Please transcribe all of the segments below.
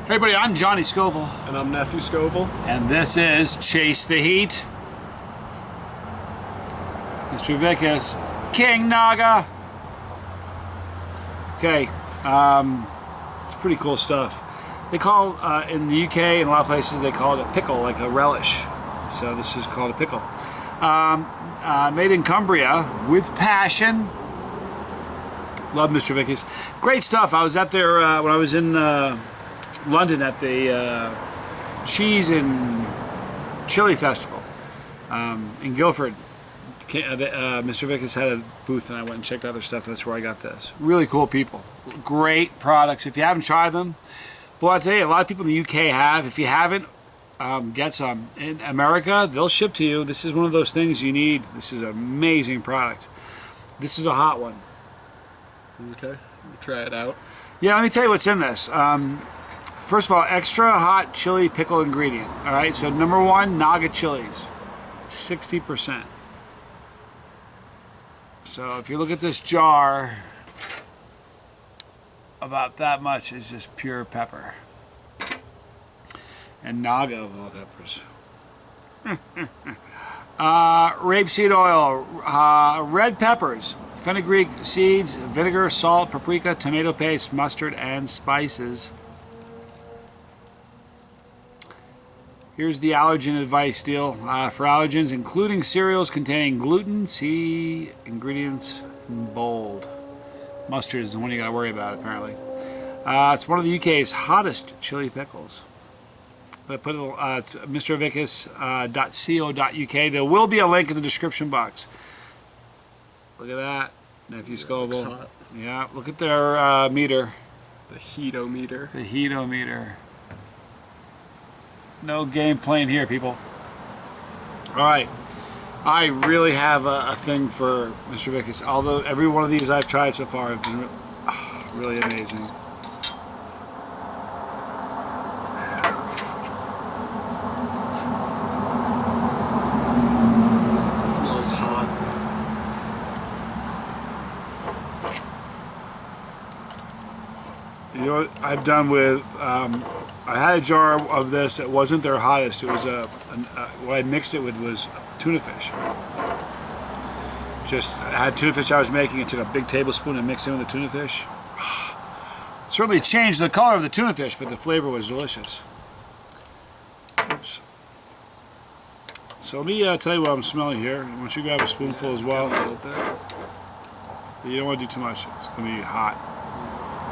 Hey everybody, I'm Johnny Scoville. And I'm Nephew Scoville. And this is Chase the Heat. Mr. Vikkis, King Naga. Okay, it's pretty cool stuff. They call, in the UK and a lot of places, they call it a pickle, like a relish. So this is called a pickle. Made in Cumbria with passion. Love Mr. Vikkis. Great stuff. I was out there when I was in London at the Cheese and Chili Festival in Guildford. Mr. Vikkis had a booth and I went and checked out their stuff. That's where I got this. Really cool people. Great products. If you haven't tried them, boy, I tell you, a lot of people in the UK have. If you haven't, get some. In America, they'll ship to you. This is one of those things you need. This is an amazing product. This is a hot one. Okay, try it out. Yeah, let me tell you what's in this. First of all, extra hot chili pickle ingredient. All right, so number one, Naga chilies, 60%. So if you look at this jar, about that much is just pure pepper. And Naga of all peppers. Rapeseed oil, red peppers, fenugreek seeds, vinegar, salt, paprika, tomato paste, mustard, and spices. Here's the allergen advice deal. For allergens, including cereals containing gluten, see ingredients in bold. Mustard is the one you got to worry about, apparently. It's one of the UK's hottest chili pickles. I put it's mrvikkis.co.uk. There will be a link in the description box. Look at that, Nephew Scoville. Yeah, look at their meter. The heatometer. The heatometer. No game playing here, people. All right, I really have a thing for Mr. Vikkis. Although every one of these I've tried so far have been really amazing. It smells hot. You know what I've done with, I had a jar of this. It wasn't their hottest. It was what I mixed it with was tuna fish. Just had tuna fish I was making and took a big tablespoon and mixed it with the tuna fish. Certainly changed the color of the tuna fish, but the flavor was delicious. Oops. So let me tell you what I'm smelling here. I want you to grab a spoonful as well. You don't want to do too much. It's going to be hot.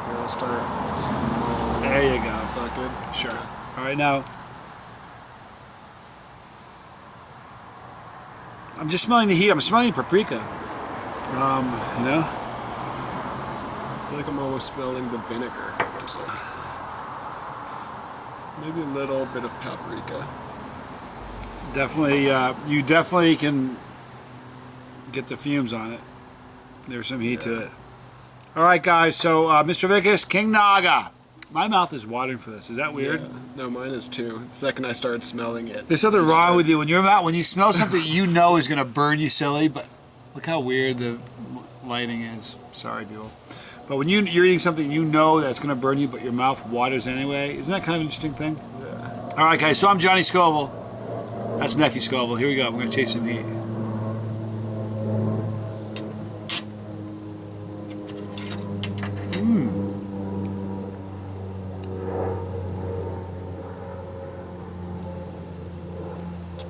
Here, I'll start. There you go. Is that good? Sure. All right, now I'm just smelling the heat. I'm smelling paprika. You know. I feel like I'm almost smelling the vinegar. Just like maybe a little bit of paprika. Definitely, you definitely can get the fumes on it. There's some heat to it. All right, guys. So, Mr. Vikkis, King Naga. My mouth is watering for this. Is that weird? Yeah. No, mine is too. The second I started smelling it. There's something wrong with you when when you smell something you know is going to burn you silly. But look how weird the lighting is. Sorry, people. But when you're eating something you know that's going to burn you, but your mouth waters anyway, isn't that kind of an interesting thing? Yeah. All right, guys. So I'm Johnny Scoville. That's Nephew Scoville. Here we go. We're going to chase some heat.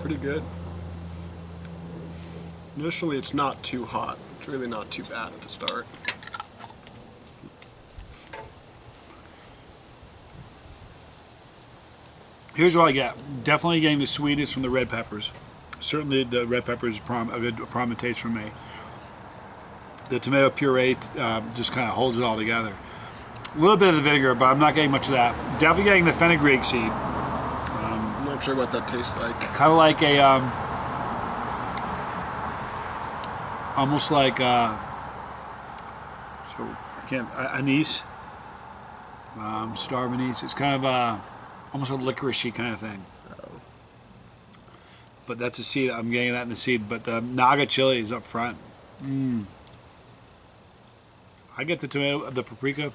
Pretty good. Initially, it's not too hot. It's really not too bad at the start. Here's what I get. Definitely getting the sweetness from the red peppers. Certainly the red peppers a good prominent taste from me. The tomato puree just kind of holds it all together. A little bit of the vinegar, but I'm not getting much of that. Definitely getting the fenugreek seed. I'm not sure what that tastes like. Kind of like a, almost like, so I can't, anise, star of anise. It's kind of almost a licoricey kind of thing. Oh. But that's a seed. I'm getting that in the seed. But the Naga chili is up front. I get the tomato, the paprika.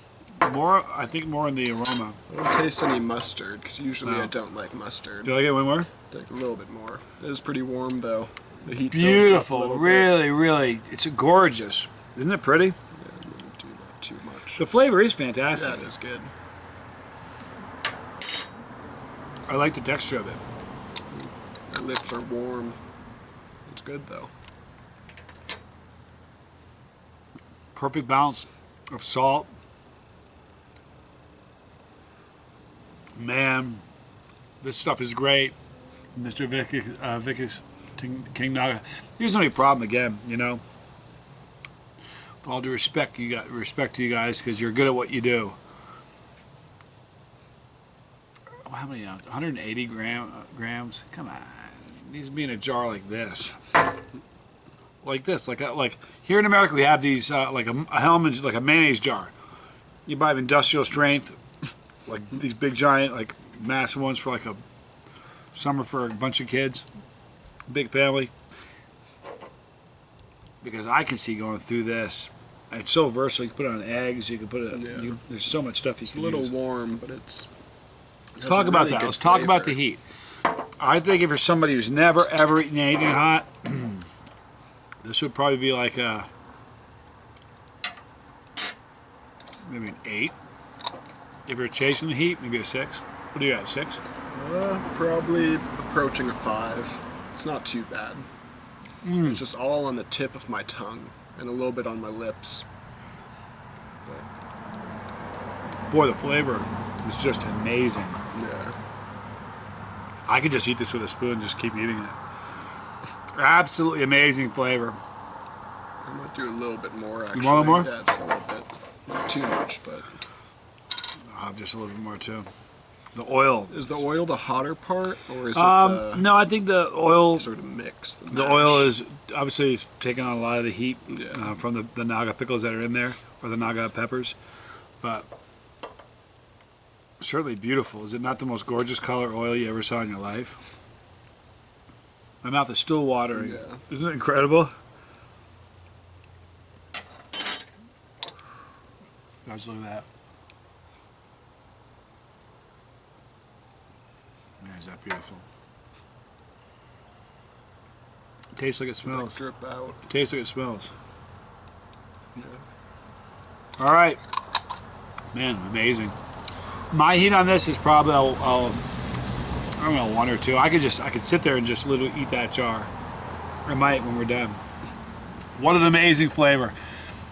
More, I think more in the aroma. I don't taste any mustard, because usually No. I don't like mustard. Do you like it one more? Like a little bit more. It is pretty warm though. The heat builds up a Beautiful, little bit. really, really. It's gorgeous. Isn't it pretty? Yeah, I wouldn't do that too much. The flavor is fantastic. Yeah, it is good. I like the texture of it. My lips are warm. It's good though. Perfect balance of salt. Man, this stuff is great. Mr. Vikkis, King Naga. Here's the only problem again, you know. With all due respect, respect to you guys because you're good at what you do. Oh, how many ounces? 180 grams. Come on, it needs to be in a jar like this. Like this, like here in America we have these like a Hellmann's, like a mayonnaise jar. You buy them industrial strength, like these big giant, like massive ones for like a summer for a bunch of kids, big family. Because I can see going through this. It's so versatile. You can put it on eggs. You can put it. Yeah. There's so much stuff you It's can a little use. warm, but it's. Let's talk about that. Let's talk about the heat. I think if you're somebody who's never ever eaten anything hot, this would probably be like a maybe an 8. If you're chasing the heat, maybe a 6. What do you got? 6? Probably approaching a 5. It's not too bad. It's just all on the tip of my tongue and a little bit on my lips. Boy, the flavor is just amazing. Yeah. I could just eat this with a spoon and just keep eating it. Absolutely amazing flavor. I might do a little bit more actually. You want a little more? Yeah, just a little bit. Not too much, but. I'll have just a little bit more too. The oil. Is the oil the hotter part, or is it the No, I think the oil. sort of mix? The oil is obviously it's taking on a lot of the heat Yeah. from the Naga pickles that are in there, or the Naga peppers, but certainly beautiful. Is it not the most gorgeous color oil you ever saw in your life? My mouth is still watering. Yeah. Isn't it incredible? Guys, look at that. Man, is that beautiful. Tastes like it smells. Drip out. Tastes like it smells. Yeah. All right. Man, amazing. My heat on this is probably, I don't know, 1 or 2. I could sit there and just literally eat that jar. I might when we're done. What an amazing flavor.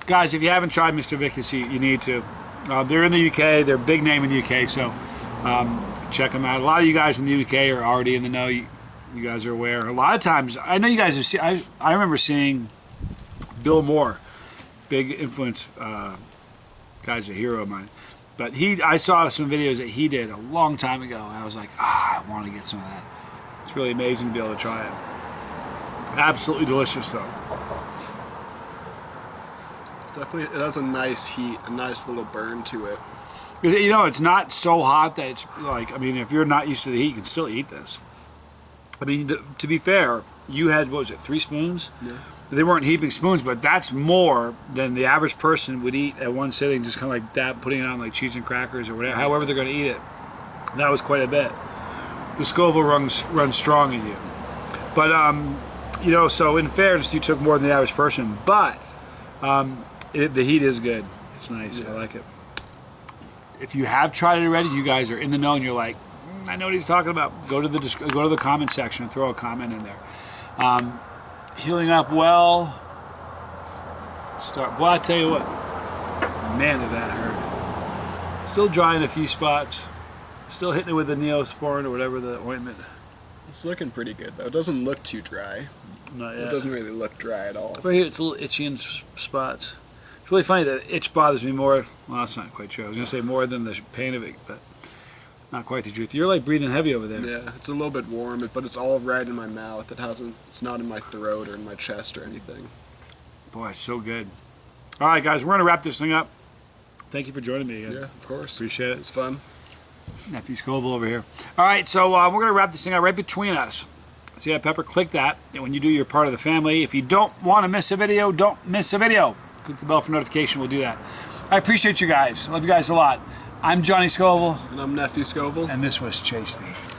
Guys, if you haven't tried Mr. Vikkis, you need to. They're in the UK. They're a big name in the UK, so check them out. A lot of you guys in the UK are already in the know. You guys are aware. A lot of times, I know you guys have seen, I remember seeing Bill Moore, big influence, guy's a hero of mine. But I saw some videos that he did a long time ago, and I was like, I want to get some of that. It's really amazing to be able to try it. Absolutely delicious, though. It's definitely, it has a nice heat, a nice little burn to it. You know, it's not so hot that it's like, I mean, if you're not used to the heat, you can still eat this. I mean, to be fair, you had, what was it, 3 spoons? Yeah. They weren't heaping spoons, but that's more than the average person would eat at one sitting, just kind of like that, putting it on like cheese and crackers or whatever, however they're going to eat it. That was quite a bit. The Scoville runs strong in you. But, you know, so in fairness, you took more than the average person, but the heat is good. It's nice. Yeah. I like it. If you have tried it already, you guys are in the know and you're like, I know what he's talking about. Go to the comment section and throw a comment in there. Healing up well. Well, I tell you what, man, did that hurt. Still dry in a few spots. Still hitting it with the Neosporin or whatever the ointment. It's looking pretty good though. It doesn't look too dry. Not yet. It doesn't really look dry at all. Right here, it's a little itchy in spots. It's really funny that itch bothers me more. Well, that's not quite true. I was gonna say more than the pain of it, but not quite the truth. You're like breathing heavy over there. Yeah, it's a little bit warm, but it's all right in my mouth. It's not in my throat or in my chest or anything. Boy, it's so good. All right, guys, we're gonna wrap this thing up. Thank you for joining me again. Yeah, of course. Appreciate it. It's fun. Nephew Scoville over here. All right, so we're going to wrap this thing out right between us. See that, Pepper? Click that. And when you do, you're part of the family. If you don't want to miss a video, don't miss a video. Click the bell for notification. We'll do that. I appreciate you guys. Love you guys a lot. I'm Johnny Scoville. And I'm Nephew Scoville. And this was Chase the